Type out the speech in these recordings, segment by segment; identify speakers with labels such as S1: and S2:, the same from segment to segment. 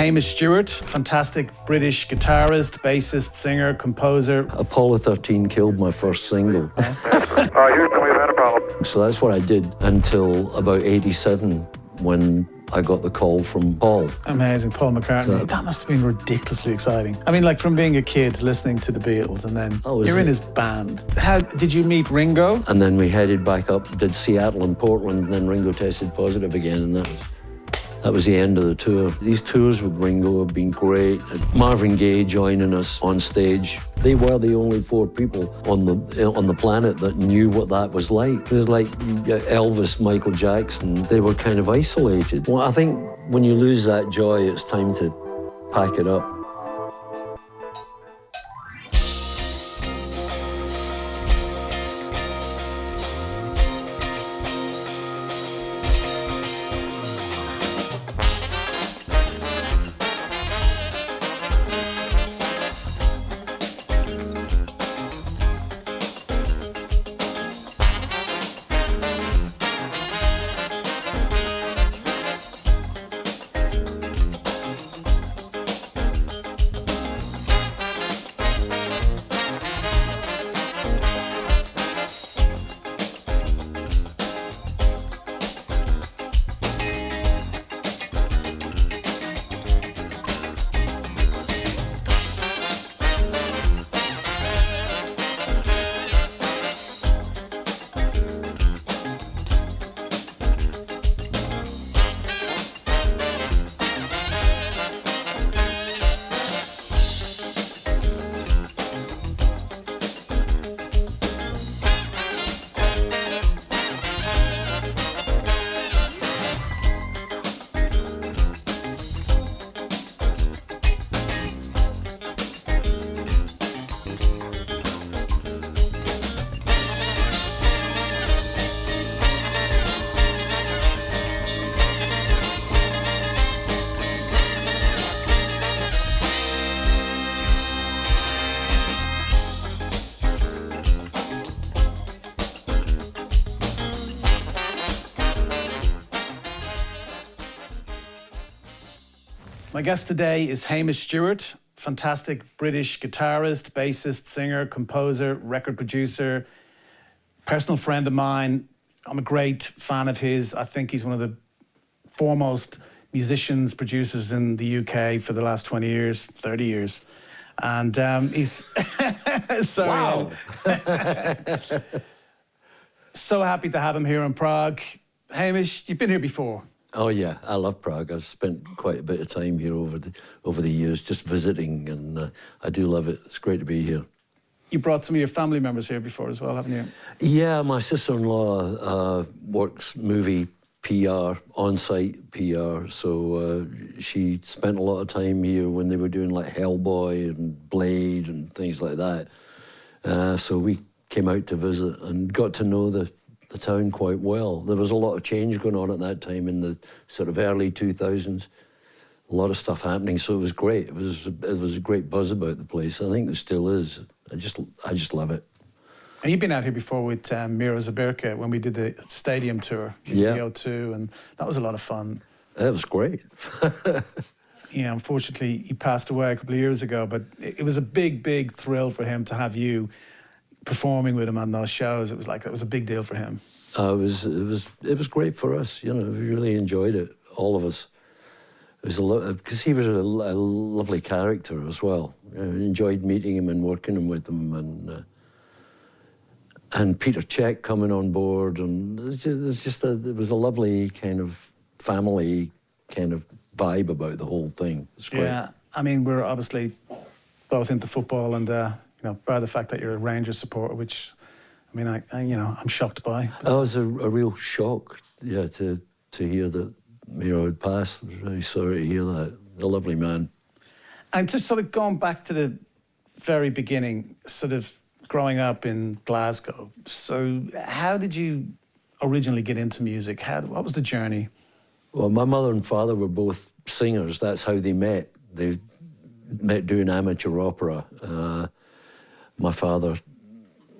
S1: Hamish Stuart, fantastic British guitarist, bassist, singer, composer.
S2: Apollo 13 killed my first single.
S3: Houston, we've had a problem.
S2: So that's what I did until about 87 when I got the call from Paul.
S1: Amazing, Paul McCartney. That must have been ridiculously exciting. I mean, like from being a kid listening to the Beatles and then you're in his band. How did you meet Ringo?
S2: And then we headed back up, did Seattle and Portland, and then Ringo tested positive again, and that was the end of the tour. These tours with Ringo have been great. Marvin Gaye joining us on stage. They were the only 4 people on the planet that knew what that was like. It was like Elvis, Michael Jackson. They were kind of isolated. Well, I think when you lose that joy, it's time to pack it up.
S1: My guest today is Hamish Stuart, fantastic British guitarist, bassist, singer, composer, record producer, personal friend of mine. I'm a great fan of his. I think he's one of the foremost musicians, producers in the UK for the last 20 years, 30 years. And he's... Sorry.
S2: Wow.
S1: So happy to have him here in Prague. Hamish, you've been here before.
S2: Oh yeah, I love Prague. I've spent quite a bit of time here over the years, just visiting, and I do love it. It's great to be here.
S1: You brought some of your family members here before as well, haven't you?
S2: Yeah, my sister-in-law works movie PR, on-site PR, so she spent a lot of time here when they were doing like Hellboy and Blade and things like that. So we came out to visit and got to know the town quite well. There was a lot of change going on at that time in the sort of early 2000s. A lot of stuff happening, so it was great. It was a great buzz about the place. I think there still is. I just love it.
S1: And you've been out here before with Miro Zabirka when we did the stadium tour in the O2, and that was a lot of fun.
S2: It was great.
S1: Yeah, unfortunately, he passed away a couple of years ago, but it was a big, big thrill for him to have you performing with him on those shows. It was like, that was a big deal for him.
S2: It was great for us, you know, we really enjoyed it, all of us. It was a lot, because he was a lovely character as well. I enjoyed meeting him and working with him, and Peter Cech coming on board, and it was a lovely kind of family kind of vibe about the whole thing. It's great.
S1: Yeah, I mean, we're obviously both into football, and you know, by the fact that you're a Rangers supporter, which, I mean, I'm shocked by.
S2: It was a real shock, yeah, to hear that Miro had passed. I was really sorry to hear that. A lovely man.
S1: And just sort of going back to the very beginning, sort of growing up in Glasgow. So how did you originally get into music? What was the journey?
S2: Well, my mother and father were both singers. That's how they met. They met doing amateur opera. My father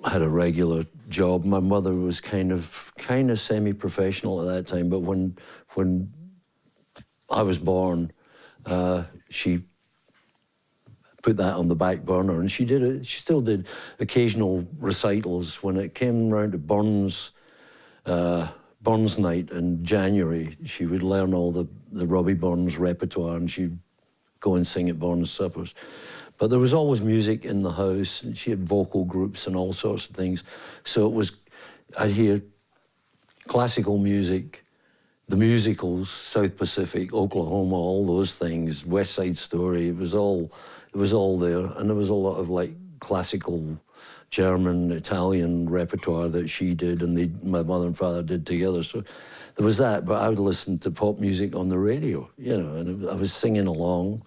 S2: had a regular job. My mother was kind of semi-professional at that time, but when I was born, she put that on the back burner, and she still did occasional recitals. When it came round to Burns night in January, she would learn all the Robbie Burns repertoire, and she'd go and sing at Burns suppers. But there was always music in the house, and she had vocal groups and all sorts of things. So I'd hear classical music, the musicals, South Pacific, Oklahoma, all those things, West Side Story. It was all there, and there was a lot of like classical German, Italian repertoire that she did, and my mother and father did together. So there was that. But I would listen to pop music on the radio, and I was singing along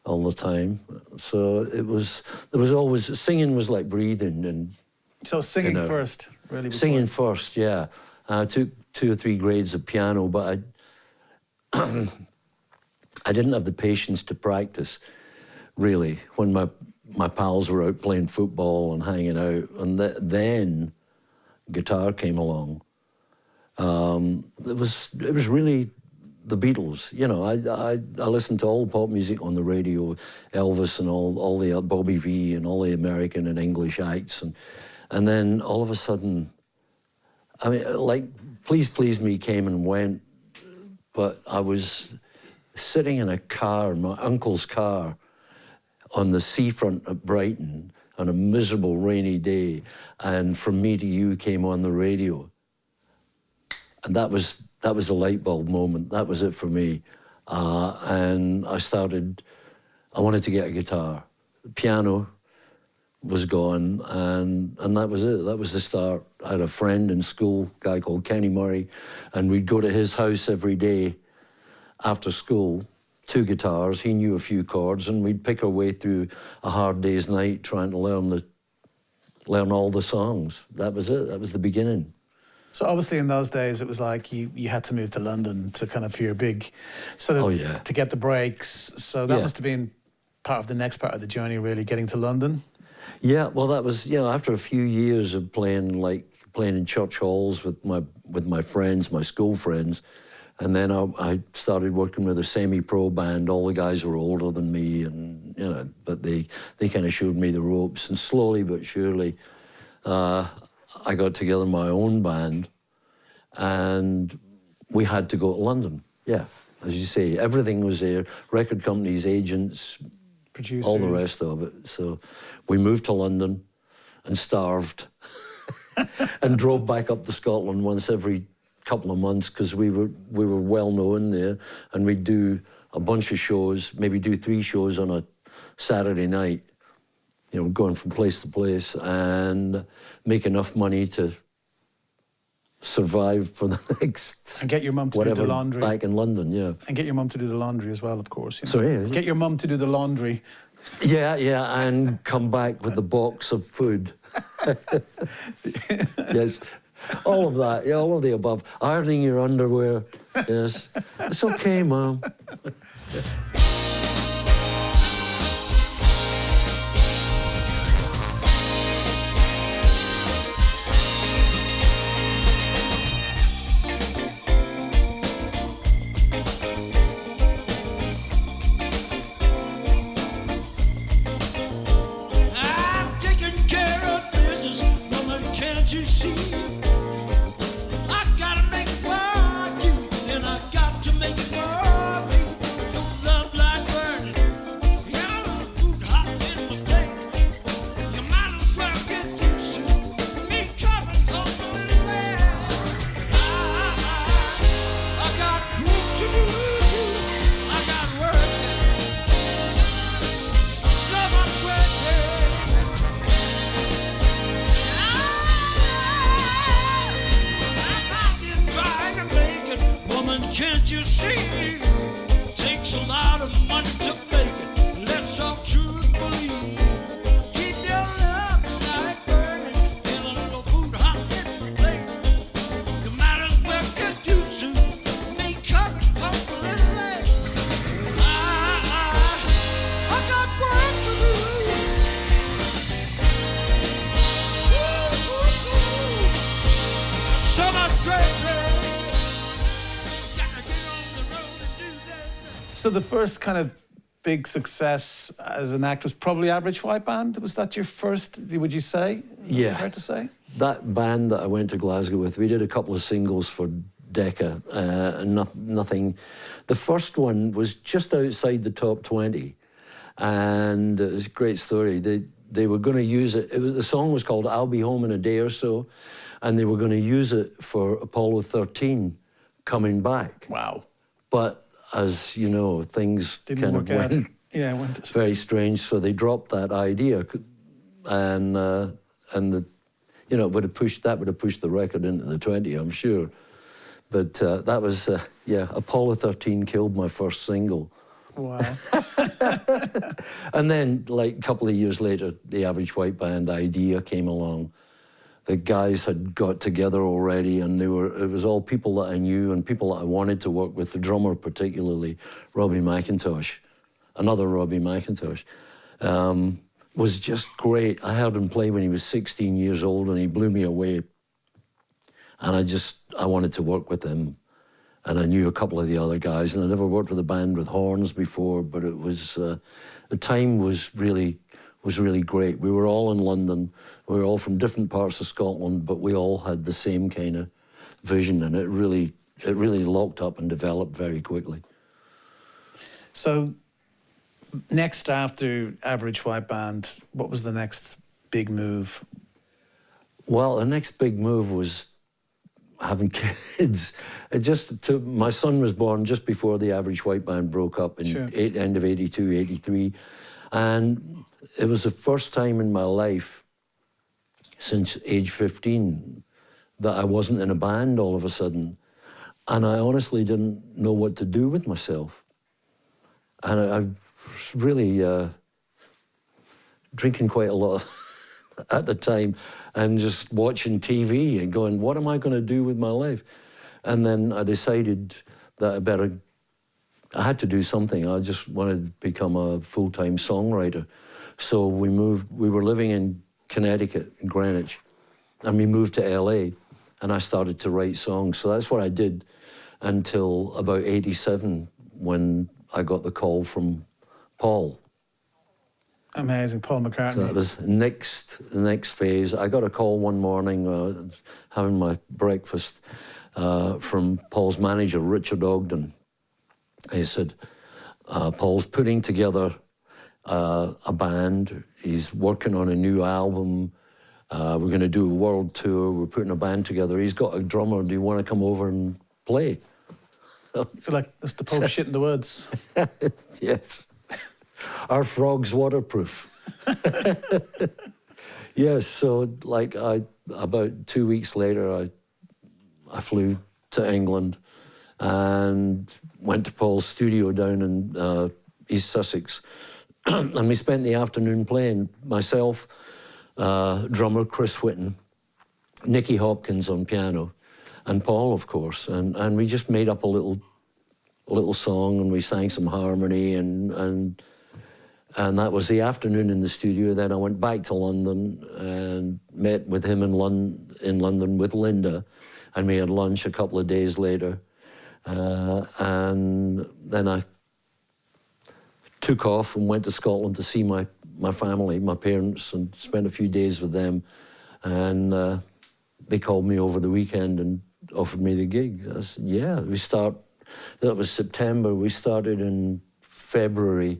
S2: all the time. So there was always, singing was like breathing. And
S1: so singing first, really?
S2: Singing first, yeah. I took 2 or 3 grades of piano, but I didn't have the patience to practice, really, when my pals were out playing football and hanging out. And then guitar came along. It was really the Beatles. I listened to all the pop music on the radio, Elvis and all the Bobby V and all the American and English acts, and then all of a sudden, I mean, like Please Please Me came and went, but I was sitting in a car, my uncle's car, on the seafront at Brighton on a miserable rainy day, and From Me to You came on the radio, and that was a light bulb moment. That was it for me. And I wanted to get a guitar. The piano was gone, and that was it. That was the start. I had a friend in school, a guy called Kenny Murray, and we'd go to his house every day after school, 2 guitars. He knew a few chords, and we'd pick our way through a hard day's night trying to learn all the songs. That was it. That was the beginning.
S1: So obviously in those days, it was like you had to move to London to kind of for your big sort of, to get the breaks. So that must have been part of the next part of the journey, really, getting to London.
S2: Yeah, well, that was, after a few years of playing in church halls with my friends, my school friends, and then I started working with a semi-pro band. All the guys were older than me, and but they kind of showed me the ropes, and slowly but surely, I got together my own band, and we had to go to London. Yeah, as you say, everything was there. Record companies, agents,
S1: producers,
S2: all the rest of it. So we moved to London and starved and drove back up to Scotland once every couple of months because we were well known there, and we'd do a bunch of shows, maybe do 3 shows on a Saturday night, going from place to place, and make enough money to survive for the next...
S1: And get your mum to do the laundry.
S2: Back in London, yeah.
S1: And get your mum to do the laundry as well, of course.
S2: Sorry?
S1: Get your mum to do the laundry.
S2: Yeah, and come back with the box of food. Yes, all of that, all of the above. Ironing your underwear, yes. It's okay, Mum.
S4: You see, I gotta make it for you, and I got to make it for me.
S1: So the first kind of big success as an act was probably Average White Band. Was that your first, would you say?
S2: Yeah.
S1: Fair to say?
S2: That band that I went to Glasgow with, we did a couple of singles for Decca, and nothing. The first one was just outside the top 20, and it was a great story. They were going to use it. The song was called "I'll Be Home in a Day or So," and they were going to use it for Apollo 13 coming back.
S1: Wow.
S2: But as you know, things
S1: Didn't
S2: kind
S1: work
S2: of
S1: out.
S2: went.
S1: Yeah, it went.
S2: It's very strange. So they dropped that idea, and the, you know, would have pushed the record into the 20, I'm sure. But that was Apollo 13 killed my first single.
S1: Wow.
S2: And then, like a couple of years later, the Average White Band idea came along. The guys had got together already, and it was all people that I knew and people that I wanted to work with. The drummer, particularly Robbie McIntosh, another Robbie McIntosh, was just great. I heard him play when he was 16 years old, and he blew me away. And I wanted to work with him. And I knew a couple of the other guys, and I never worked with a band with horns before, but it was, the time was really great. We were all in London. We were all from different parts of Scotland, but we all had the same kind of vision, and it really locked up and developed very quickly.
S1: So next after Average White Band, what was the next big move?
S2: Well, the next big move was having kids. My son was born just before the Average White Band broke up in end of 82, 83. And it was the first time in my life since age 15 that I wasn't in a band all of a sudden. And I honestly didn't know what to do with myself. And I was really drinking quite a lot at the time, and just watching TV and going, what am I going to do with my life? And then I decided that I had to do something. I just wanted to become a full-time songwriter. So we were living in Connecticut, in Greenwich, and we moved to LA, and I started to write songs. So that's what I did until about 87, when I got the call from Paul.
S1: Amazing, Paul McCartney.
S2: So that was the next phase. I got a call one morning, having my breakfast, from Paul's manager, Richard Ogden. He said, Paul's putting together a band. He's working on a new album. We're going to do a world tour. We're putting a band together. He's got a drummer. Do you want to come over and play?
S1: I feel like that's the Pope shit in the woods.
S2: Yes. Our frog's waterproof. Yes, so like about 2 weeks later, I flew to England and went to Paul's studio down in East Sussex. And we spent the afternoon playing, myself, drummer Chris Whitten, Nicky Hopkins on piano, and Paul, of course. And we just made up a little song, and we sang some harmony, and that was the afternoon in the studio. Then I went back to London and met with him in London with Linda, and we had lunch a couple of days later. And then I took off and went to Scotland to see my family, my parents, and spent a few days with them. And they called me over the weekend and offered me the gig. I said, yeah, that was September. We started in February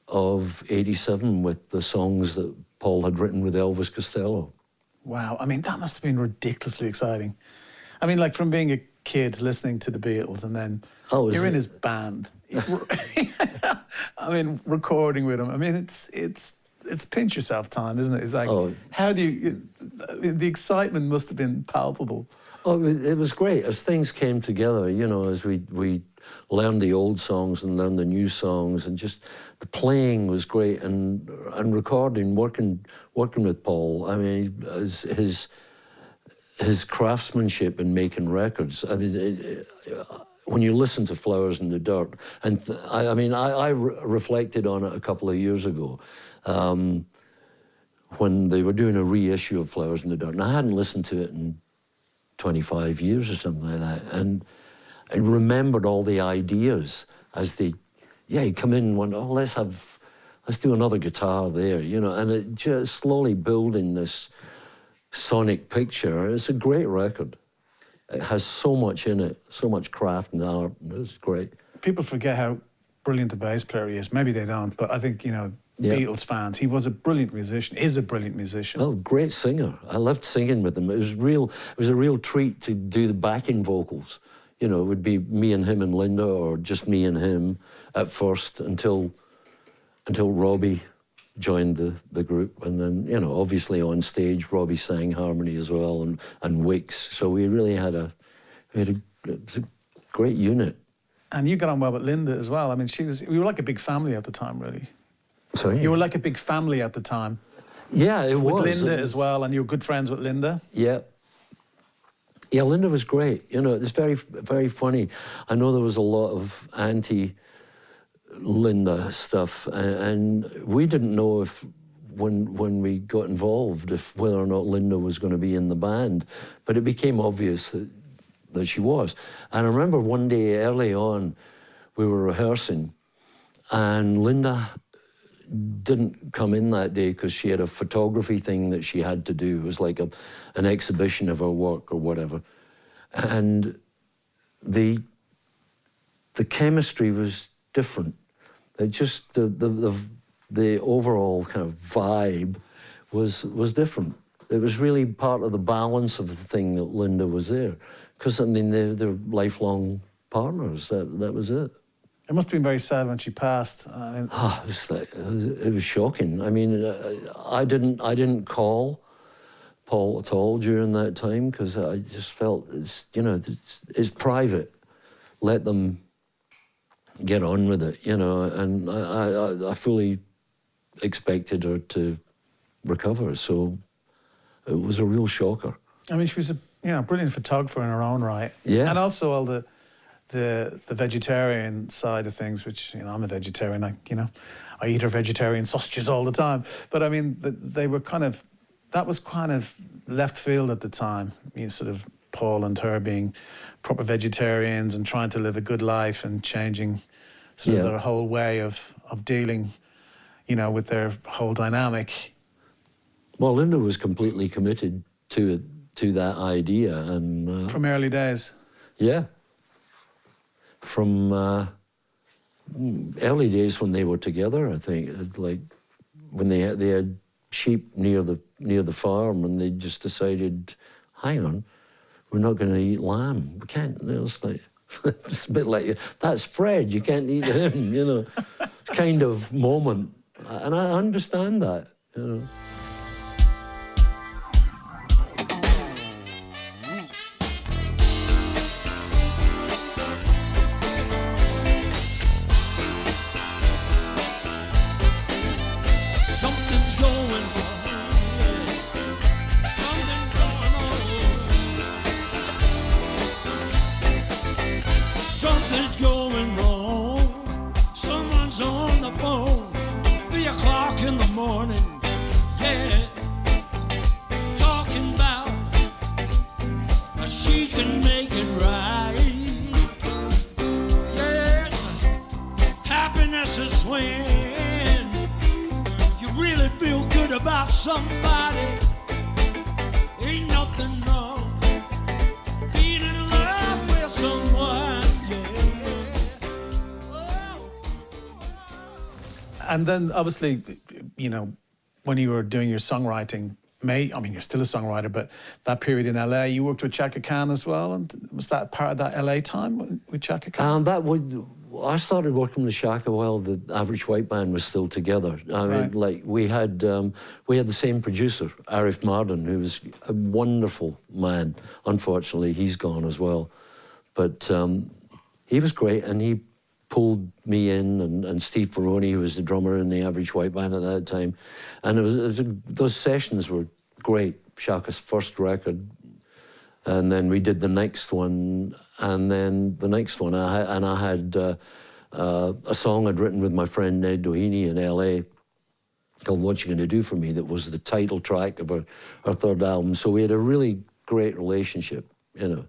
S2: of 87 with the songs that Paul had written with Elvis Costello.
S1: Wow, I mean, that must have been ridiculously exciting. I mean, like from being a kid listening to the Beatles, and then you're in his band. I mean, recording with him. I mean, it's pinch yourself time, isn't it? It's like, how do you? The excitement must have been palpable.
S2: Oh, it was great as things came together. You know, as we learned the old songs and learned the new songs, and just the playing was great, and recording, working with Paul. I mean, his craftsmanship in making records. I mean, when you listen to Flowers in the Dirt, and I reflected on it a couple of years ago, when they were doing a reissue of Flowers in the Dirt, and I hadn't listened to it in 25 years or something like that, and I remembered all the ideas as they, you come in and went, oh, let's do another guitar there, you know, and it just slowly building this sonic picture. It's a great record. It has so much in it, so much craft and art. It's great.
S1: People forget how brilliant the bass player he is. Maybe they don't, but I think, you know, Beatles fans, he was a brilliant musician, is a brilliant musician.
S2: Oh, great singer. I loved singing with him. It was a real treat to do the backing vocals. You know, it would be me and him and Linda, or just me and him at first until Robbie joined the group. And then, you know, obviously on stage, Robbie sang harmony as well, and Wicks. So we really had it was a great unit.
S1: And you got on well with Linda as well. I mean, we were like a big family at the time, really.
S2: Sorry?
S1: You were like a big family at the time.
S2: Yeah, it was.
S1: With Linda as well, and you were good friends with Linda.
S2: Yeah. Yeah, Linda was great. You know, it's very, very funny. I know there was a lot of anti-Linda stuff, and we didn't know if, when we got involved, if whether or not Linda was going to be in the band. But it became obvious that she was. And I remember one day early on, we were rehearsing, and Linda didn't come in that day because she had a photography thing that she had to do. It was like an exhibition of her work or whatever. And the chemistry was different. It just, the overall kind of vibe was different. It was really part of the balance of the thing that Linda was there. Because, I mean, they're lifelong partners. That was it.
S1: It must have been very sad when she passed.
S2: It was shocking. I mean, I didn't call Paul at all during that time because I just felt it's private. Let them get on with it, you know. And I fully expected her to recover, so it was a real shocker. I
S1: mean, she was a brilliant photographer in her own right.
S2: Yeah,
S1: and also all the vegetarian side of things, which, you know, I'm a vegetarian. I eat her vegetarian sausages all the time. But I mean, that was kind of left field at the time. You know, sort of Paul and her being proper vegetarians and trying to live a good life and changing sort of their whole way of dealing, you know, with their whole dynamic.
S2: Well, Linda was completely committed to that idea, and
S1: from early days.
S2: Yeah. From early days when they were together, I think, like when they had sheep near the farm, and they just decided, hang on, we're not going to eat lamb. We can't. You know, it's like it's a bit like, that's Fred. You can't eat him. You know, kind of moment, and I understand that. You know.
S1: And then, obviously, you know, when you were doing your songwriting, you're still a songwriter, but that period in LA, you worked with Chaka Khan as well, and was that part of that LA time with Chaka Khan?
S2: I started working with Chaka while the Average White Band was still together. I mean, like we had the same producer, Arif Mardin, who was a wonderful man. Unfortunately, he's gone as well, but he was great, and he pulled me in, and Steve Ferroni, who was the drummer in the Average White Band at that time. And those sessions were great. Chaka's first record, and then we did the next one, and then the next one. I had a song I'd written with my friend Ned Doheny in LA called What You Gonna Do For Me, that was the title track of our third album. So we had a really great relationship, you know.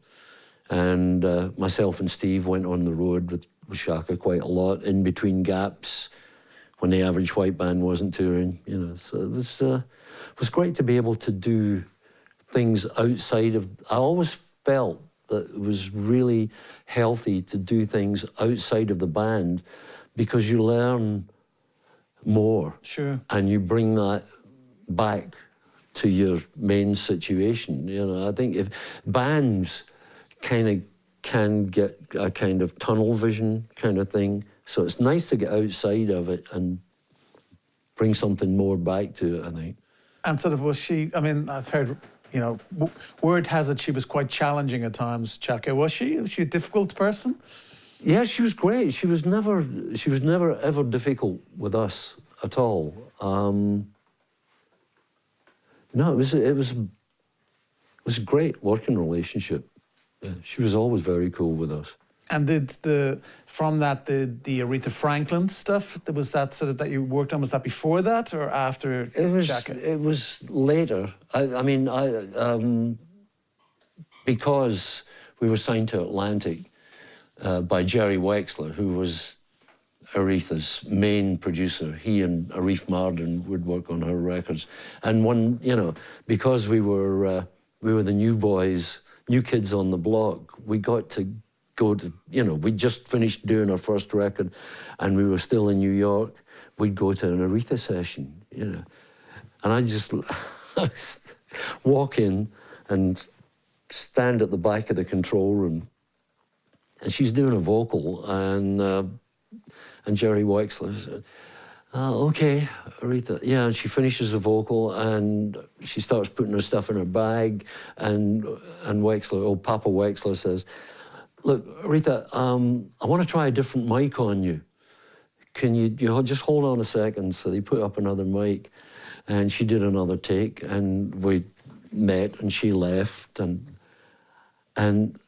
S2: And myself and Steve went on the road with Chaka quite a lot in between gaps when the Average White Band wasn't touring, you know. So it was great to be able to do things outside of... I always felt that it was really healthy to do things outside of the band because you learn more.
S1: Sure.
S2: And you bring that back to your main situation. You know, I think if bands can get a kind of tunnel vision kind of thing, so it's nice to get outside of it and bring something more back to it, I think.
S1: And sort of was she, I mean, I've heard, you know, word has it she was quite challenging at times, Chaka. Was she? Was she a difficult person?
S2: Yeah, she was great. She was never ever difficult with us at all. No, it was a great working relationship. Yeah, she was always very cool with us.
S1: And from that the Aretha Franklin stuff, was that sort of that you worked on, was that before that or after Chaka?
S2: It was later. I mean, because we were signed to Atlantic by Jerry Wexler, who was Aretha's main producer. He and Arif Mardin would work on her records. And one, you know, because we were the new boys, new kids on the block, we got to go to, you know, we just finished doing our first record and we were still in New York. We'd go to an Aretha session, you know. And I just walk in and stand at the back of the control room and she's doing a vocal and Jerry Wexler said, okay, Aretha. Yeah, and she finishes the vocal and she starts putting her stuff in her bag and Wexler, Papa Wexler says, look, Aretha, I want to try a different mic on you. Can you just hold on a second? So they put up another mic and she did another take and we met and she left and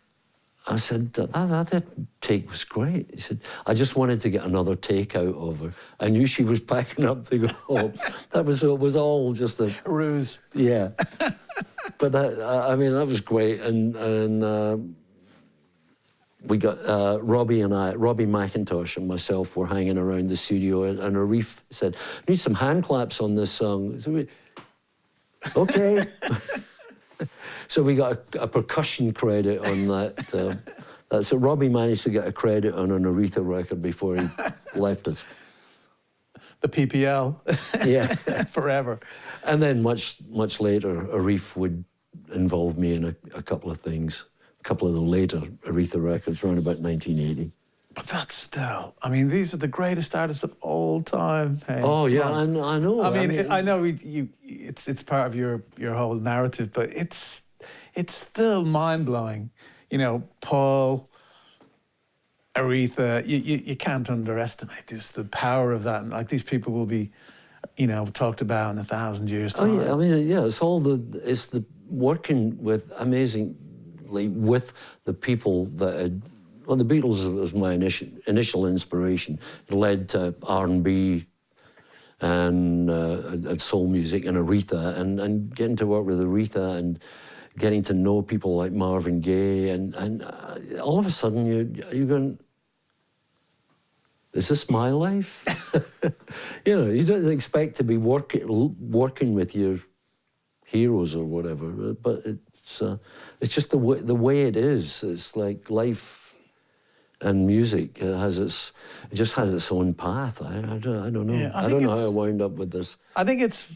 S2: I said, that take was great. He said, I just wanted to get another take out of her. I knew she was packing up to go home. It was all just a
S1: ruse.
S2: Yeah. But I mean, that was great. And we got Robbie McIntosh and myself were hanging around the studio and Arif said, I need some hand claps on this song. So okay. So we got a percussion credit on that. So Robbie managed to get a credit on an Aretha record before he left us.
S1: The PPL.
S2: Yeah.
S1: Forever.
S2: And then much later, Arif would involve me in a couple of things. A couple of the later Aretha records around about 1980.
S1: But that's still, I mean, these are the greatest artists of all time. Hey,
S2: oh yeah, I know.
S1: I mean, I know it's part of your whole narrative, but it's still mind blowing. You know, Paul, Aretha, you can't underestimate the power of that, and like these people will be, you know, talked about in 1,000 years' time.
S2: Oh yeah, I mean, yeah, it's the working with amazingly with the people that had. Well, the Beatles was my initial inspiration. It led to R&B and soul music and Aretha, and getting to work with Aretha and getting to know people like Marvin Gaye, and all of a sudden you're going, is this my life? You know, you don't expect to be working with your heroes or whatever, but it's just the way it is. It's like life. And music just has its own path. I don't know. Yeah, I don't know how I wound up with this.
S1: I think it's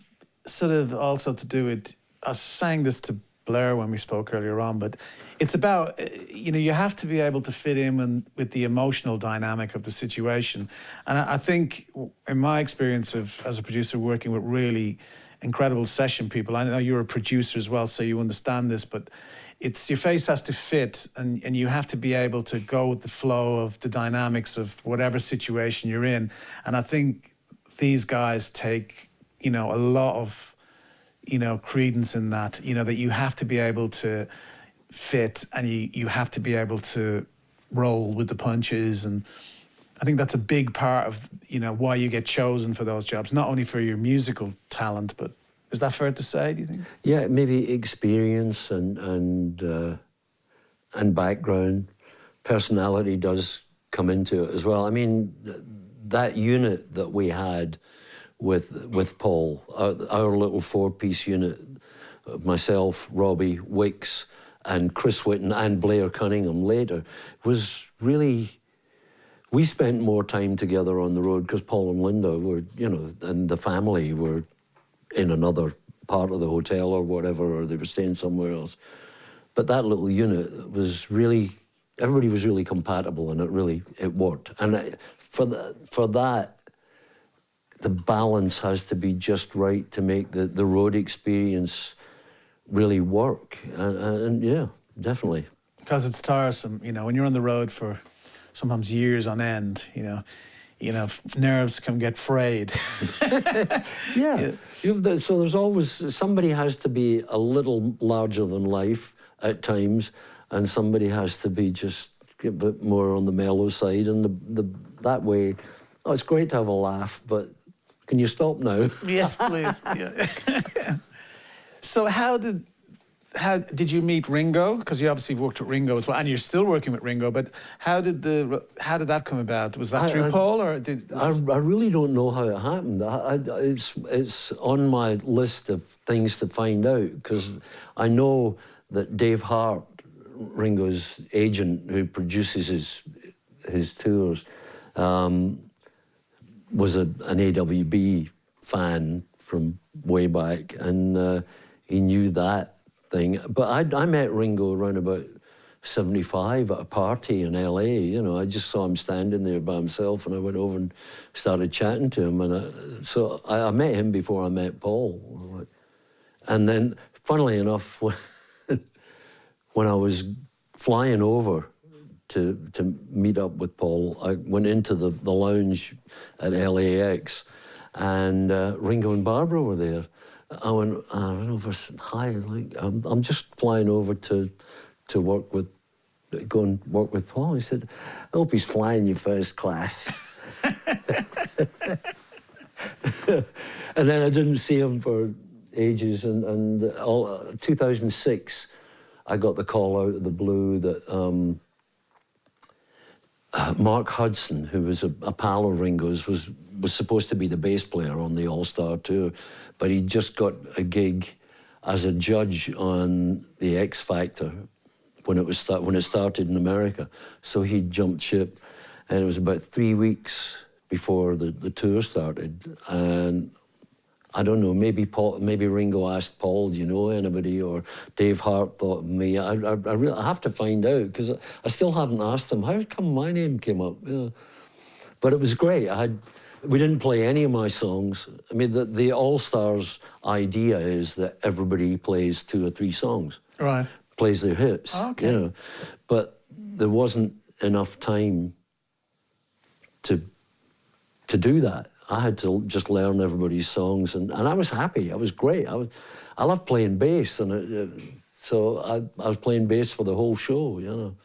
S1: sort of also to do with, I was saying this to Blair when we spoke earlier on, but it's about, you know, you have to be able to fit in with the emotional dynamic of the situation. And I think in my experience as a producer working with really incredible session people, I know you're a producer as well, so you understand this, but your face has to fit and you have to be able to go with the flow of the dynamics of whatever situation you're in. And I think these guys take, you know, a lot of, you know, credence in that, you know, that you have to be able to fit and you have to be able to roll with the punches. And I think that's a big part of, you know, why you get chosen for those jobs, not only for your musical talent, but is that fair to say, do you think?
S2: Yeah, maybe experience and background. Personality does come into it as well. I mean, that unit that we had with Paul, our little 4-piece unit, myself, Robbie, Wicks, and Chris Whitten, and Blair Cunningham later, was really... We spent more time together on the road because Paul and Linda were, you know, and the family were in another part of the hotel or whatever, or they were staying somewhere else. But that little unit was really, everybody was really compatible, and it worked. And for that, the balance has to be just right to make the road experience really work. And yeah, definitely.
S1: Because it's tiresome, you know, when you're on the road for sometimes years on end, you know, nerves can get frayed.
S2: Yeah. So there's always, somebody has to be a little larger than life at times, and somebody has to be just a bit more on the mellow side. And that way, it's great to have a laugh, but can you stop now?
S1: Yes, please. Yeah. So how did you meet Ringo? Because you obviously worked with Ringo as well, and you're still working with Ringo. But how did that come about? Was that through Paul, or did?
S2: I really don't know how it happened. It's on my list of things to find out, because I know that Dave Hart, Ringo's agent, who produces his tours, was an AWB fan from way back, and he knew that thing. But I met Ringo around about 75 at a party in LA. You know, I just saw him standing there by himself, and I went over and started chatting to him. And so I met him before I met Paul. And then, funnily enough, when I was flying over to meet up with Paul, I went into the lounge at LAX, and Ringo and Barbara were there. I went over, hi, like, I'm just flying over to go and work with Paul. He said, I hope he's flying you first class. And then I didn't see him for ages, and 2006, I got the call out of the blue that Mark Hudson, who was a pal of Ringo's, was supposed to be the bass player on the All-Star Tour, but he just got a gig as a judge on the X Factor when it started in America. So he jumped ship, and it was about 3 weeks before the tour started. And I don't know, maybe Ringo asked Paul, do you know anybody? Or Dave Hart thought of me. I have to find out, because I still haven't asked him, how come my name came up? Yeah. But it was great. We didn't play any of my songs. I mean, the All-Stars idea is that everybody plays 2 or 3 songs.
S1: Right.
S2: Plays their hits.
S1: Oh, okay.
S2: You know. But there wasn't enough time to do that. I had to just learn everybody's songs, and I was happy. I was great. I loved playing bass, and so I was playing bass for the whole show, you know.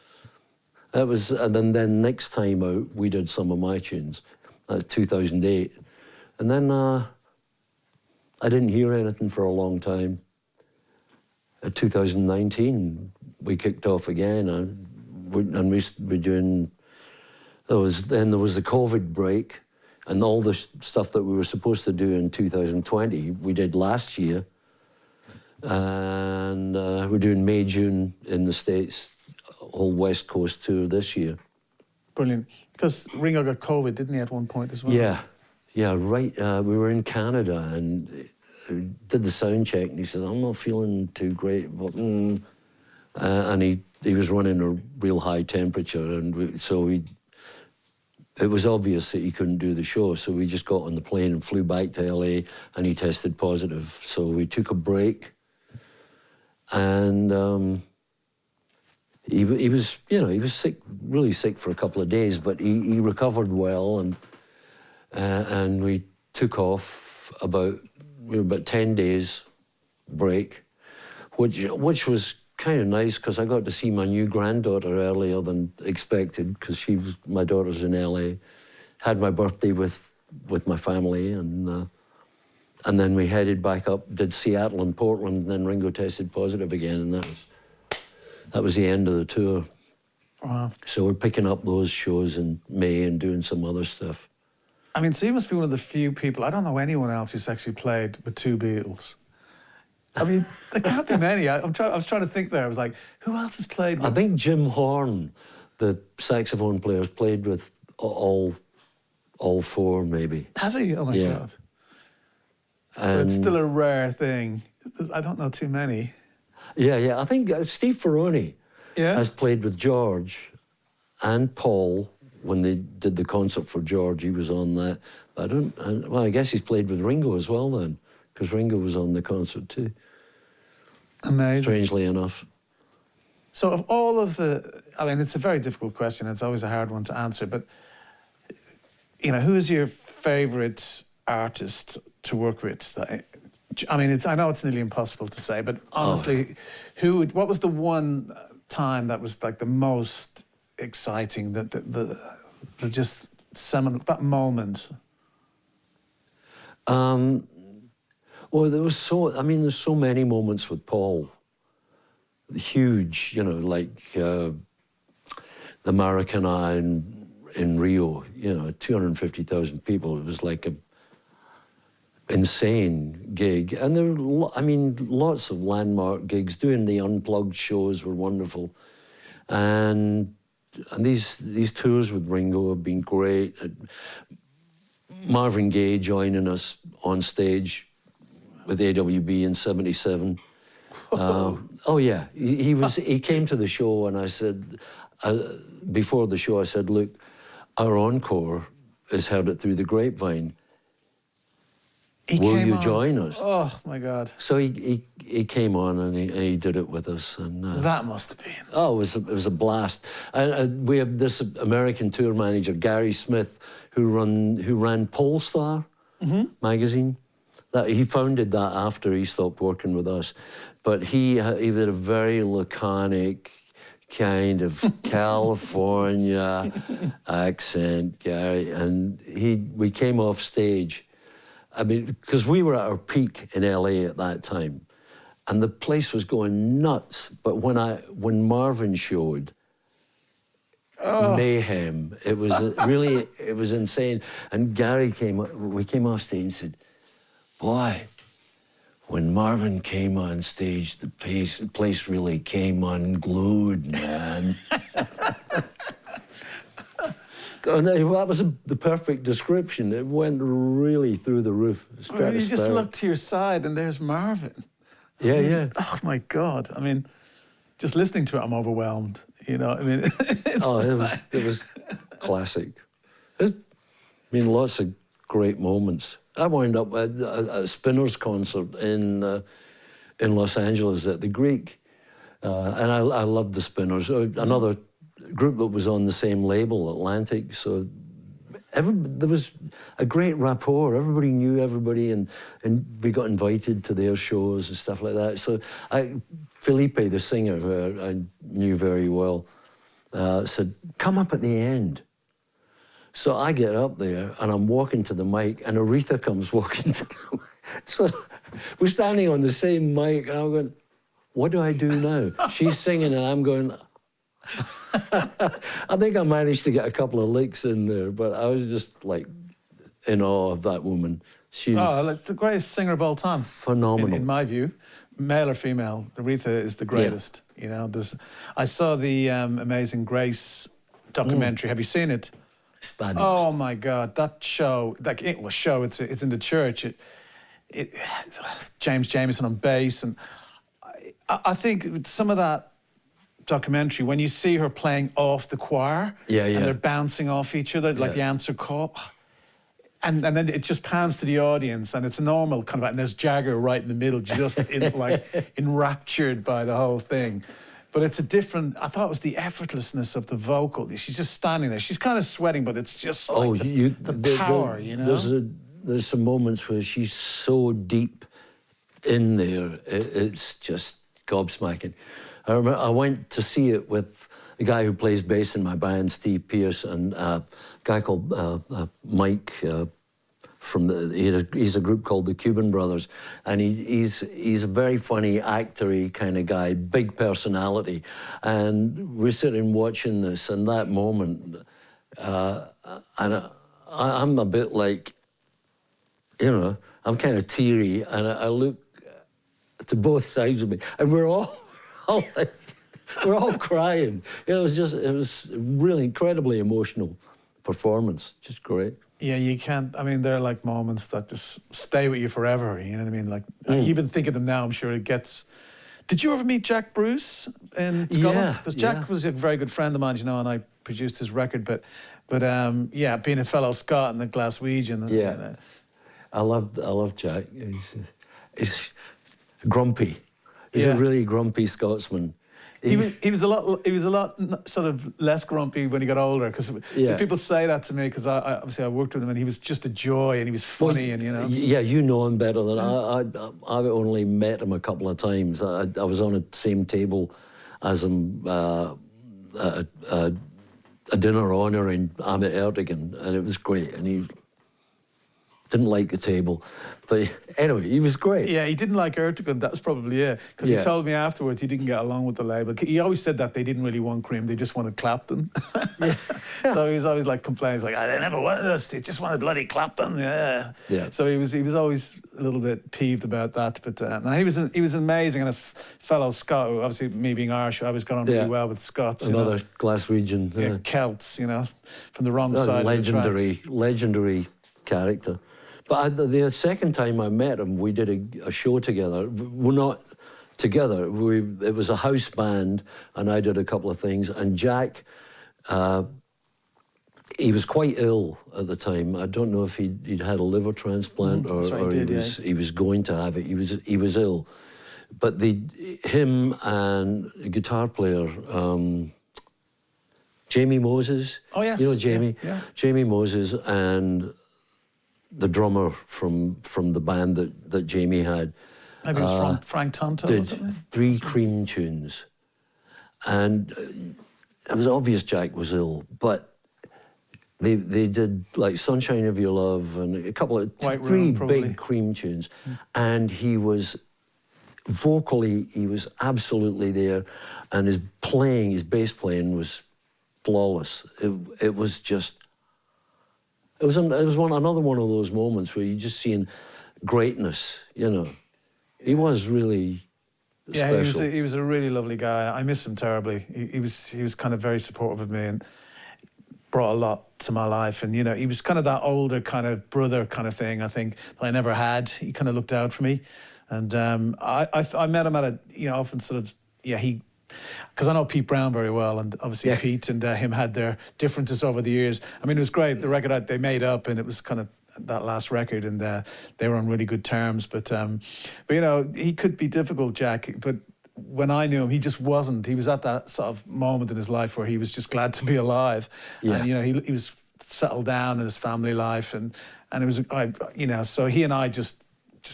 S2: That was, and then next time out, we did some of my tunes. That was 2008. And then I didn't hear anything for a long time. In 2019, we kicked off again, and we're doing, there was the COVID break, and all the stuff that we were supposed to do in 2020, we did last year. And we're doing May, June in the States, whole West Coast tour this year.
S1: Brilliant. Because Ringo got COVID, didn't he, at one point as well?
S2: Yeah, right. We were in Canada and did the sound check, and he said, I'm not feeling too great. But, and he was running a real high temperature, and it was obvious that he couldn't do the show, so we just got on the plane and flew back to LA, and he tested positive. So we took a break, and he was sick, really sick for a couple of days, but he recovered well, and we took off about 10 days break, which was kind of nice, because I got to see my new granddaughter earlier than expected, because my daughter's in LA. Had my birthday with my family, and then we headed back up, did Seattle and Portland, and then Ringo tested positive again, and that was the end of the tour.
S1: Wow.
S2: So we're picking up those shows in May and doing some other stuff.
S1: I mean, so you must be one of the few people, I don't know anyone else who's actually played with two Beatles. I mean, there can't be many. I was trying to think there. I was like, who else has played with...
S2: I think Jim Horn, the saxophone player, has played with all four, maybe.
S1: Has he? Oh, my
S2: Yeah.
S1: God. But it's still a rare thing. I don't know too many.
S2: Yeah. I think Steve Ferroni
S1: Yeah?
S2: has played with George and Paul when they did the concert for George. He was on that. Well, I guess he's played with Ringo as well then, because Ringo was on the concert too.
S1: Amazing.
S2: Strangely enough.
S1: So of all of the... I mean, it's a very difficult question. It's always a hard one to answer. But, you know, who is your favourite artist to work with? I mean, I know it's nearly impossible to say, but honestly, what was the one time that was like the most exciting, the just seminal, that moment?
S2: Well, there's so many moments with Paul. Huge, you know, like the Maracana in Rio, you know, 250,000 people. It was like a insane gig. And there were, lots of landmark gigs. Doing the unplugged shows were wonderful. And these tours with Ringo have been great. Marvin Gaye joining us on stage with AWB in '77. Oh yeah, he came to the show, and I said, before the show, I said, look, our encore is heard it through the grapevine. Will you join us?
S1: Oh my God!
S2: So he came on and he did it with us, and
S1: that must have been.
S2: Oh, it was a blast. And we have this American tour manager, Gary Smith, who ran Polestar magazine. That he founded that after he stopped working with us, but he did a very laconic kind of California accent, Gary, and we came off stage. I mean, because we were at our peak in LA at that time, and the place was going nuts. But when Marvin showed, mayhem. It was it was insane. And Gary we came off stage and said, boy, when Marvin came on stage, the place really came unglued, man. And that was the perfect description. It went really through the roof.
S1: I mean, you just look to your side and there's Marvin.
S2: Yeah.
S1: Oh my God! I mean, just listening to it, I'm overwhelmed. You know, I mean,
S2: it was classic. There's been lots of great moments. I wound up at a Spinners concert in Los Angeles at the Greek, and I loved the Spinners. Another group that was on the same label, Atlantic. So there was a great rapport. Everybody knew everybody, and we got invited to their shows and stuff like that. So Felipe, the singer, who I knew very well, said, "Come up at the end." So I get up there and I'm walking to the mic, and Aretha comes walking to the mic. So we're standing on the same mic, and I'm going, what do I do now? She's singing and I'm going, I think I managed to get a couple of licks in there, but I was just like in awe of that woman. She's
S1: the greatest singer of all time.
S2: Phenomenal.
S1: In my view, male or female, Aretha is the greatest. Yeah. You know, I saw the Amazing Grace documentary. Have you seen it?
S2: It's fabulous.
S1: Oh my God, that show! Like it's in the church. James Jamerson on bass, and I think some of that documentary, when you see her playing off the choir, and they're bouncing off each other like the answer call, and then it just pans to the audience, and it's a normal kind of, and there's Jagger right in the middle, just enraptured by the whole thing. But it's a different... I thought it was the effortlessness of the vocal. She's just standing there. She's kind of sweating, but it's just like the power, you know?
S2: There's some moments where she's so deep in there. It's just gobsmacking. I remember I went to see it with the guy who plays bass in my band, Steve Pierce, and a guy called Mike he's a group called the Cuban Brothers, and he's a very funny actor-y kind of guy, big personality, and we're sitting watching this, and that moment, and I'm a bit like, you know, I'm kind of teary, and I look to both sides of me, and we're all like, we're all crying. It was really incredibly emotional performance, just great.
S1: Yeah, you can't. I mean, they're like moments that just stay with you forever. You know what I mean? Like, I even think of them now, I'm sure it gets. Did you ever meet Jack Bruce in Scotland? Because Jack was a very good friend of mine, you know, and I produced his record. But yeah, being a fellow Scot and the Glaswegian.
S2: Yeah,
S1: you know.
S2: I love Jack. He's grumpy. He's a really grumpy Scotsman.
S1: He was a lot sort of less grumpy when he got older, because people say that to me, because I obviously I worked with him, and he was just a joy, and he was funny, and you know.
S2: Yeah, you know him better than I've only met him a couple of times. I was on the same table as him at a dinner honouring Amit Erdogan, and it was great, and he didn't like the table. But anyway, he was great.
S1: Yeah, he didn't like Erdogan, that's probably it. Because he told me afterwards he didn't get along with the label. He always said that they didn't really want Cream, they just wanted Clapton. So he was always like complaining, like, they never wanted us, they just wanted bloody Clapton, yeah. So he was always a little bit peeved about that. But no, he was amazing, and as fellow Scot, obviously me being Irish, I always got on really well with Scots.
S2: Another Glaswegian.
S1: Celts, you know, from the wrong side of the tracks. Legendary
S2: character. But the second time I met him, we did a show together. We're not together. It was a house band, and I did a couple of things. And Jack, he was quite ill at the time. I don't know if he'd had a liver transplant or he was going to have it. He was ill. But him and a guitar player, Jamie Moses.
S1: Oh yes,
S2: you know Jamie.
S1: Yeah.
S2: Jamie Moses and the drummer from the band that Jamie had.
S1: Maybe it was Frank Tonto,
S2: did
S1: wasn't it?
S2: 3 Cream tunes. And it was obvious Jack was ill, but they did like Sunshine of Your Love and a couple of 3 big Cream tunes. And he was vocally, he was absolutely there, and his bass playing was flawless. It was just. It was another one of those moments where you're just seeing greatness, you know. He was really special.
S1: Yeah, he was a really lovely guy. I miss him terribly. He was kind of very supportive of me and brought a lot to my life. And, you know, he was kind of that older kind of brother kind of thing, I think, that I never had. He kind of looked out for me. And I met him at a, you know, often sort of, because I know Pete Brown very well, and obviously Pete and him had their differences over the years. I mean, it was great. The record that they made up, and it was kind of that last record, and they were on really good terms. But you know, he could be difficult, Jack. But when I knew him, he just wasn't. He was at that sort of moment in his life where he was just glad to be alive. Yeah. And you know, he was settled down in his family life, and it was, you know, so he and I just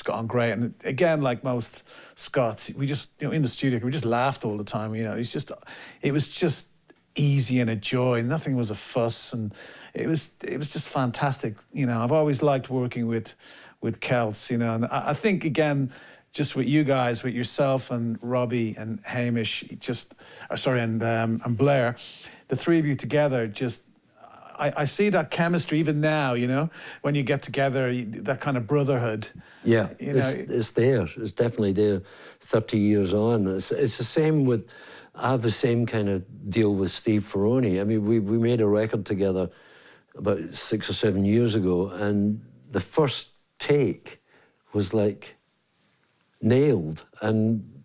S1: got on great. And again, like most Scots, we just, you know, in the studio, we just laughed all the time. You know, it was just easy and a joy. Nothing was a fuss, and it was just fantastic. You know, I've always liked working with Celts. You know, and I think again, just with you guys, with yourself and Robbie and Hamish, and Blair, the three of you together just. I see that chemistry even now, you know, when you get together, that kind of brotherhood.
S2: Yeah, you know, it's there. It's definitely there 30 years on. It's the same with, I have the same kind of deal with Steve Ferroni. I mean, we made a record together about 6 or 7 years ago, and the first take was like nailed. And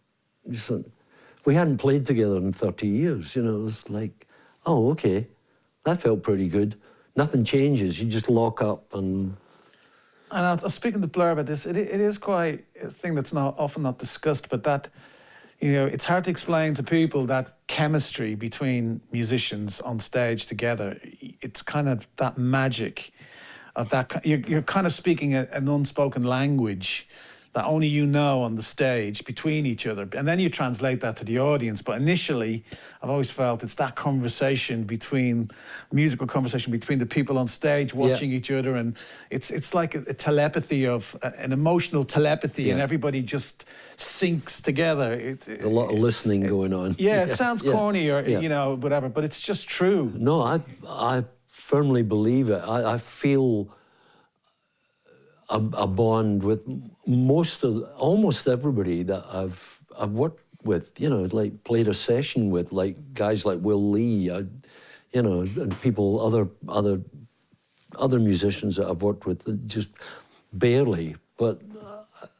S2: we hadn't played together in 30 years, you know. It was like, oh, okay. That felt pretty good. Nothing changes. You just lock up and I was
S1: speaking to Blair about this. It is quite a thing that's often not discussed, but that, you know, it's hard to explain to people that chemistry between musicians on stage together. It's kind of that magic of that. You're kind of speaking an unspoken language that only you know on the stage between each other. And then you translate that to the audience. But initially, I've always felt it's that musical conversation between the people on stage watching each other. And it's like a telepathy an emotional telepathy, and everybody just syncs together.
S2: There's a lot of listening going on.
S1: Yeah, it sounds corny or, whatever, but it's just true.
S2: No, I firmly believe it. I feel a bond with almost everybody that I've worked with, like played a session with, like guys like Will Lee, and people, other musicians that I've worked with, just barely. But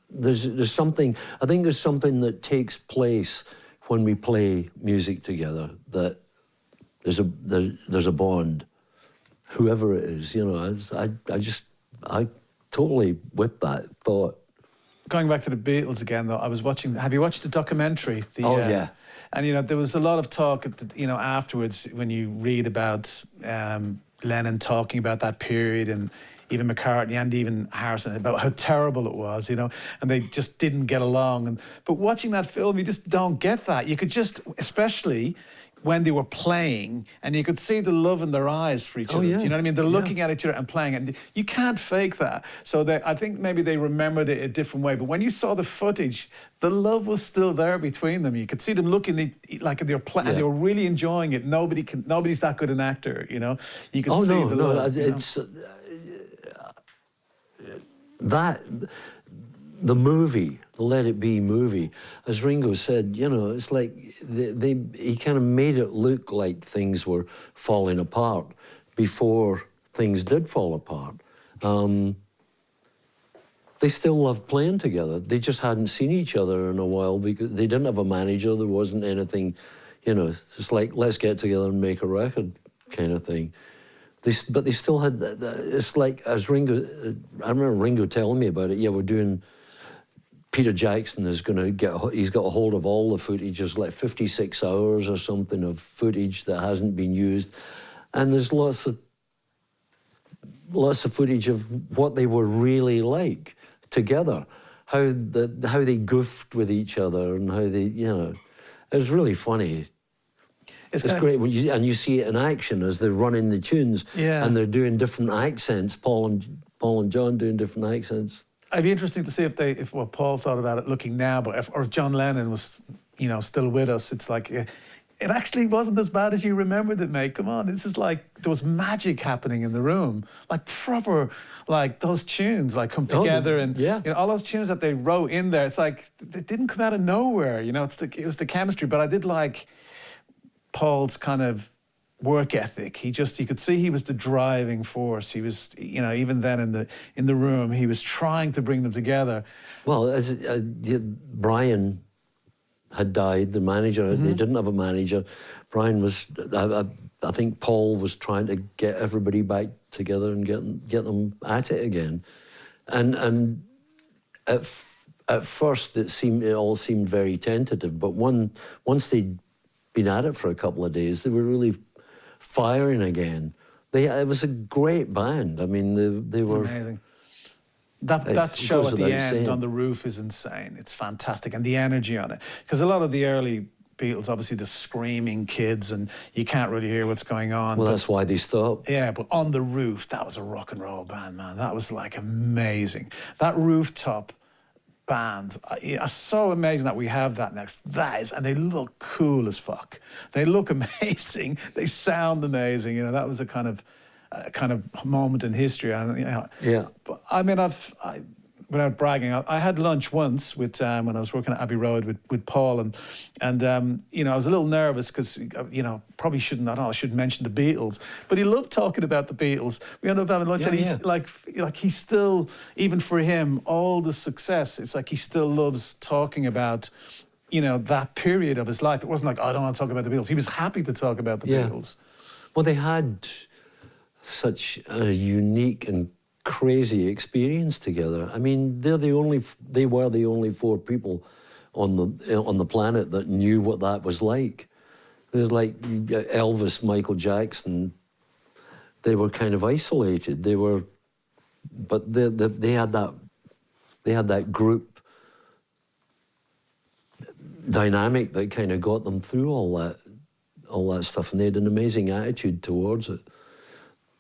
S2: there's something, I think there's something that takes place when we play music together, that there's a bond, whoever it is, I totally with that thought.
S1: Going back to the Beatles again, though, have you watched the documentary?
S2: Yeah.
S1: And, there was a lot of talk, afterwards when you read about Lennon talking about that period, and even McCartney and even Harrison, about how terrible it was, and they just didn't get along. But watching that film, you just don't get that. You could just, especially when they were playing, and you could see the love in their eyes for each other.
S2: Yeah.
S1: Do you know what I mean? They're looking at each other and playing, and you can't fake that. So I think maybe they remembered it a different way. But when you saw the footage, the love was still there between them. You could see them looking like they were playing, and they were really enjoying it. Nobody's that good an actor, You could see the love.
S2: It's that. The movie, the Let It Be movie, as Ringo said, it's like he kind of made it look like things were falling apart before things did fall apart. They still loved playing together. They just hadn't seen each other in a while because they didn't have a manager. There wasn't anything, it's like, let's get together and make a record kind of thing. But they still had, it's like, as Ringo, I remember Ringo telling me about it, we're doing, Peter Jackson is going to he's got a hold of all the footage. There's like 56 hours or something of footage that hasn't been used. And there's lots of footage of what they were really like together, how they goofed with each other and how they, it was really funny. It's great when you see it in action as they're running the tunes and they're doing different accents, Paul and John doing different accents.
S1: It'd be interesting to see if what Paul thought about it looking now, or if John Lennon was, still with us. It's like, it actually wasn't as bad as you remembered it, mate. Come on, this is like, there was magic happening in the room. Like proper, like those tunes like come together and all those tunes that they wrote in there, it's like, they didn't come out of nowhere, it was the chemistry. But I did like Paul's kind of work ethic. You could see he was the driving force. He was, even then in the room, he was trying to bring them together.
S2: Well, as Brian had died, the manager. They didn't have a manager. Brian was. I think Paul was trying to get everybody back together and get them at it again. And at first it all seemed very tentative. But once they'd been at it for a couple of days, they were really firing again. It was a great band. I mean, they were
S1: amazing. That show at the end on the roof is insane. It's fantastic, and the energy on it. Because a lot of the early Beatles, obviously, the screaming kids, and you can't really hear what's going on.
S2: Well, that's why they stopped.
S1: Yeah, but on the roof, that was a rock and roll band, man. That was like amazing. That rooftop band, it's so amazing that we have that next. And they look cool as fuck. They look amazing. They sound amazing. That was a kind of moment in history. But I mean, without bragging, I had lunch once with when I was working at Abbey Road with Paul, and I was a little nervous because probably shouldn't. I don't know, I should mention the Beatles, but he loved talking about the Beatles. We ended up having lunch, and he's like he's still, even for him, all the success. It's like he still loves talking about that period of his life. It wasn't like, I don't want to talk about the Beatles. He was happy to talk about the Beatles.
S2: Well, they had such a unique and crazy experience together. I mean, they were the only four people on the planet that knew what that was like. It was like Elvis, Michael Jackson. They were kind of isolated. But they had that group dynamic that kind of got them through all that stuff, and they had an amazing attitude towards it.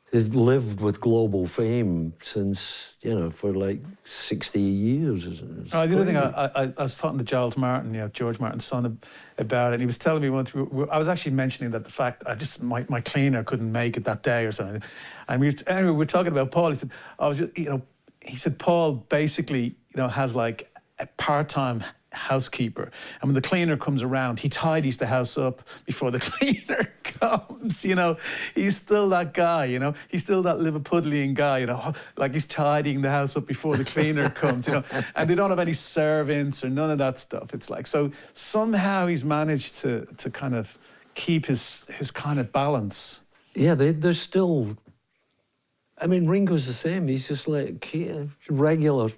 S2: They've lived with global fame since, for like 60 years. The
S1: other thing, I was talking to Giles Martin, George Martin's son, about it, and he was telling me once, I was actually mentioning that the fact, my cleaner couldn't make it that day or something. And we were talking about Paul. He said, he said, Paul basically, has like a part-time housekeeper, and when the cleaner comes around, he tidies the house up before the cleaner comes. He's still that guy. He's still that Liverpudlian guy. Like he's tidying the house up before the cleaner comes. And they don't have any servants or none of that stuff. It's like, so somehow he's managed to kind of keep his kind of balance.
S2: Yeah, there's still. I mean, Ringo's the same. He's just like a regular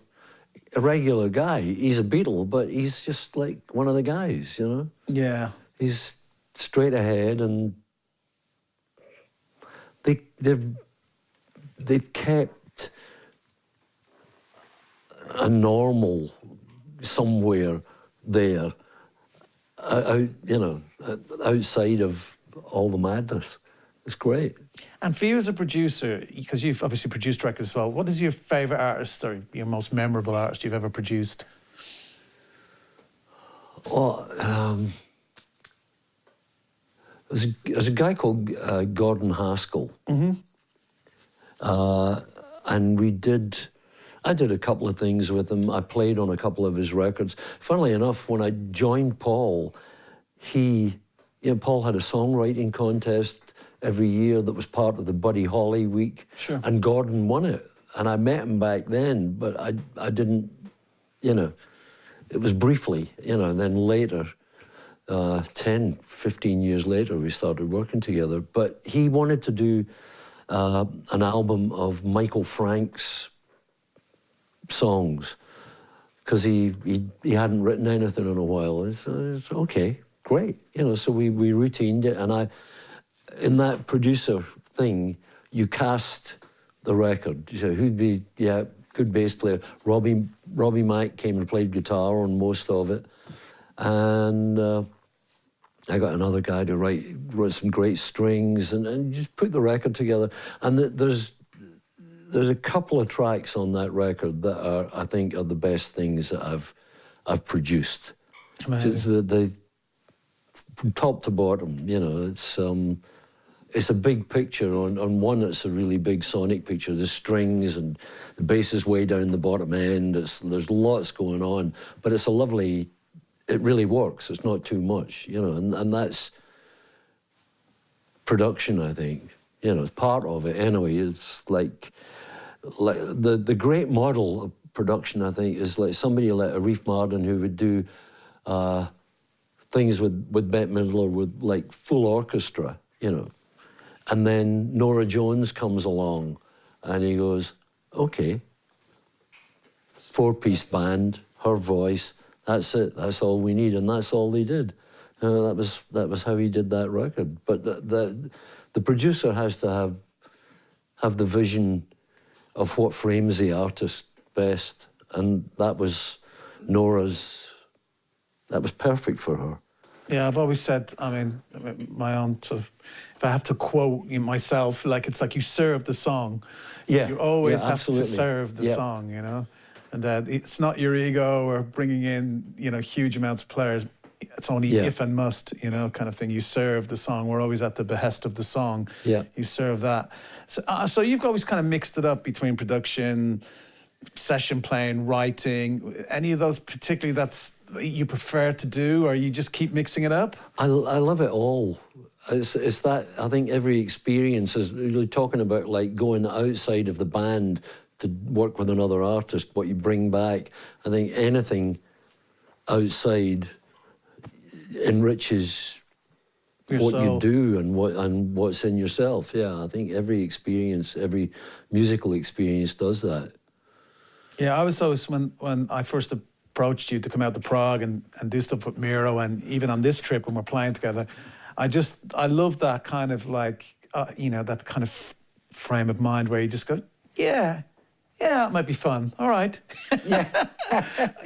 S2: guy. He's a Beatle, but he's just like one of the guys,
S1: Yeah.
S2: He's straight ahead, and they've kept a normal somewhere there, outside of all the madness. It's great.
S1: And for you as a producer, because you've obviously produced records as well, what is your favourite artist or your most memorable artist you've ever produced?
S2: Well, there's a guy called Gordon Haskell.
S1: Mm-hmm.
S2: And I did a couple of things with him. I played on a couple of his records. Funnily enough, when I joined Paul, Paul had a songwriting contest every year that was part of the Buddy Holly week.
S1: Sure.
S2: And Gordon won it. And I met him back then, but I didn't, it was briefly, and then later, 10, 15 years later, we started working together. But he wanted to do an album of Michael Frank's songs, because he hadn't written anything in a while. It's okay, great. So we routined it, and in that producer thing, you cast the record. So who'd be, good bass player. Robbie Mack came and played guitar on most of it. And I got another guy to write some great strings and just put the record together. And there's a couple of tracks on that record that I think are the best things that I've produced.
S1: Amazing.
S2: From top to bottom, it's a big picture. On one, it's a really big sonic picture. There's strings and the bass is way down the bottom end. There's lots going on, but it's it really works. It's not too much, and that's production, I think. It's part of it anyway. It's like the great model of production, I think, is like somebody like Aretha Franklin who would do things with Bette Midler with like full orchestra, And then Norah Jones comes along and he goes, okay, 4-piece band, her voice, that's it, that's all we need, and that's all they did. That was how he did that record. But the producer has to have the vision of what frames the artist best, and that was that was perfect for her.
S1: Yeah, I've always said, my own sort of, if I have to quote myself, like it's like you serve the song.
S2: Yeah.
S1: You always have
S2: absolutely.
S1: to serve the song, And it's not your ego or bringing in, huge amounts of players. It's only if and must, kind of thing. You serve the song. We're always at the behest of the song.
S2: Yeah.
S1: You serve that. So you've always kind of mixed it up between production, session playing, writing. Any of those particularly that's you prefer to do, or you just keep mixing it up?
S2: I love it all. It's that, I think every experience is really talking about like going outside of the band to work with another artist, what you bring back. I think anything outside enriches what you do and what's in yourself. Yeah, I think every experience, every musical experience does that. Yeah,
S1: I was always, when I first approached you to come out to Prague and do stuff with Miro, and even on this trip when we're playing together, I love that kind of like, that kind of frame of mind where you just go, yeah, yeah, it might be fun. All right.
S2: Yeah.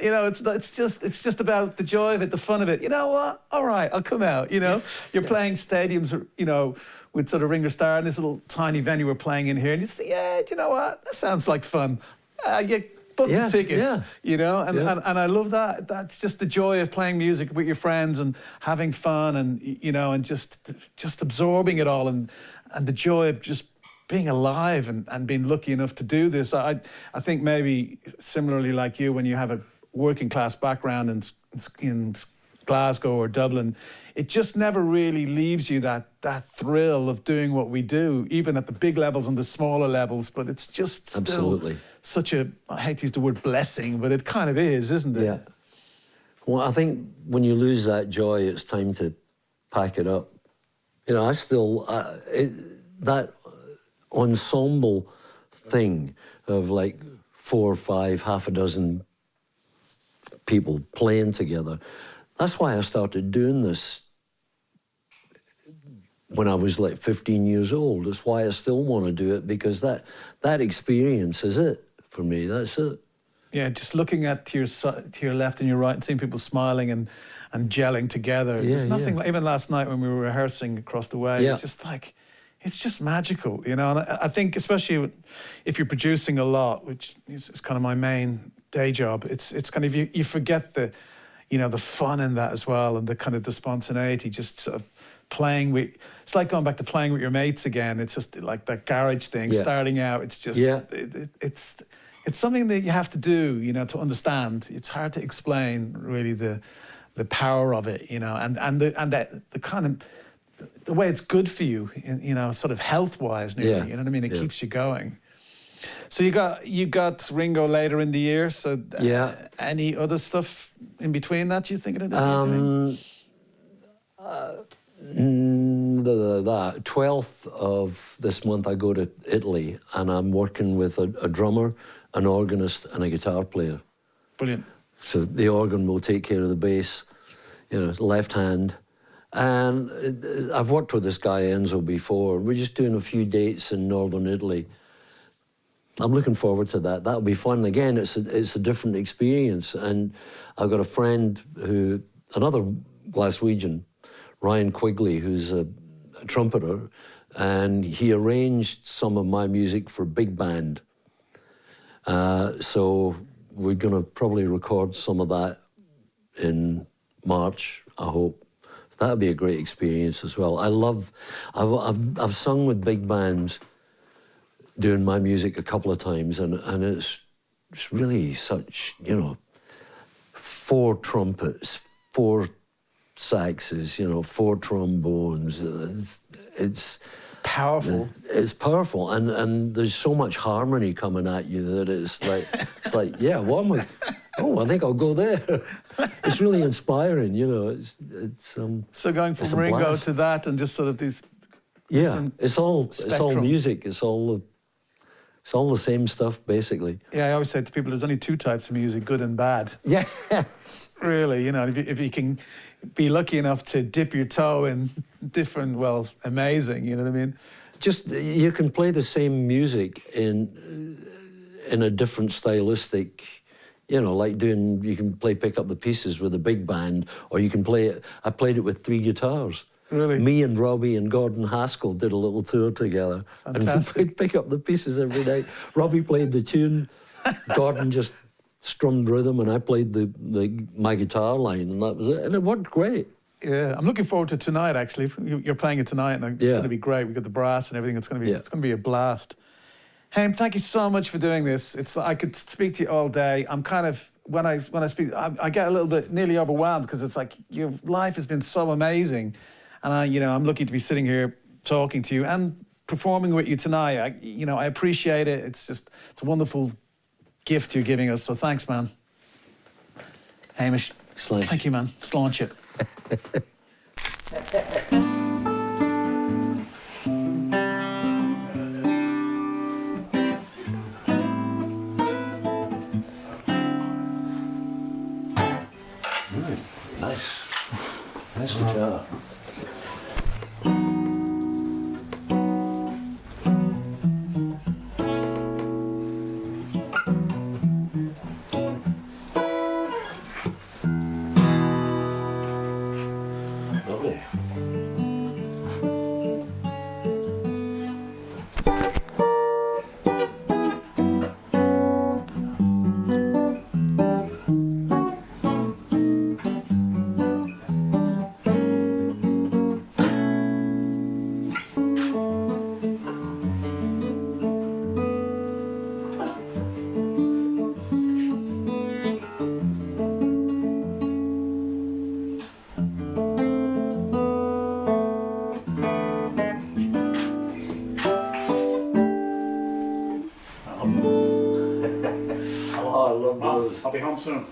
S1: You know, it's just about the joy of it, the fun of it. You know what? All right, I'll come out. You know, you're playing stadiums, you know, with sort of Ringo Starr in this little tiny venue we're playing in here, and you say, yeah, do you know what? That sounds like fun. You book the tickets, you know, and I love that. That's just the joy of playing music with your friends and having fun, and you know, and just absorbing it all, and the joy of just being alive and being lucky enough to do this. I think maybe similarly like you, when you have a working class background in Glasgow or Dublin, it just never really leaves you that thrill of doing what we do, even at the big levels and the smaller levels. But it's just still such a, I hate to use the word blessing, but it kind of is, isn't it?
S2: Yeah. Well, I think when you lose that joy, it's time to pack it up. You know, I still, that ensemble thing of like 4 or 5, half a dozen people playing together, that's why I started doing this when I was like 15 years old. That's why I still want to do it, because that experience is it for me. That's it.
S1: Yeah, just looking at to your left and your right and seeing people smiling and gelling together. There's nothing like, even last night when we were rehearsing across the way, it's just like, it's just magical, you know. And I think especially if you're producing a lot, which is kind of my main day job, it's kind of, you forget the, you know, the fun in that as well, and the kind of the spontaneity, just sort of playing with, it's like going back to playing with your mates again. It's just like that garage thing, starting out. It's just, it's something that you have to do, you know, to understand. It's hard to explain really the power of it, you know, and the kind of, the way it's good for you, you know, sort of health-wise, nearly, you know what I mean? It keeps you going. So you got Ringo later in the year. So any other stuff in between that you thinking of doing?
S2: The 12th of this month I go to Italy, and I'm working with a drummer, an organist, and a guitar player.
S1: Brilliant.
S2: So the organ will take care of the bass, you know, left hand. And I've worked with this guy Enzo before. We're just doing a few dates in northern Italy. I'm looking forward to that. That'll be fun. Again, it's a different experience. And I've got a friend another Glaswegian, Ryan Quigley, who's a trumpeter, and he arranged some of my music for big band. So we're going to probably record some of that in March, I hope. That'll be a great experience as well. I've sung with big bands doing my music a couple of times, and it's really such, you know, 4 trumpets, 4 saxes, you know, 4 trombones. It's
S1: powerful.
S2: It's powerful, and there's so much harmony coming at you that it's like yeah, what am I? Oh, I think I'll go there. It's really inspiring, you know. It's so going from
S1: Ringo to that, and just sort of these.
S2: Yeah, it's all music. It's all the same stuff, basically.
S1: Yeah, I always say to people, there's only 2 types of music: good and bad.
S2: Yeah,
S1: really. You know, if you can be lucky enough to dip your toe in different, well, amazing. You know what I mean?
S2: Just you can play the same music in a different stylistic. You know, like you can pick up the pieces with a big band, or you can play it. I played it with 3 guitars.
S1: Really?
S2: Me and Robbie and Gordon Haskell did a little tour together.
S1: Fantastic.
S2: And we'd pick up the pieces every night. Robbie played the tune, Gordon just strummed rhythm, and I played my guitar line, and that was it. And it worked great. Yeah,
S1: I'm looking forward to tonight, actually. You're playing it tonight, and it's going to be great. We've got the brass and everything. It's going to be a blast. Haim, thank you so much for doing this. I could speak to you all day. I'm kind of, when I speak, I get a little bit nearly overwhelmed, because it's like your life has been so amazing. And I'm lucky to be sitting here talking to you and performing with you tonight. I appreciate it. It's a wonderful gift you're giving us. So thanks, man. Hamish, thank you, man. Slaunch it.
S2: Nice guitar.
S1: be home soon.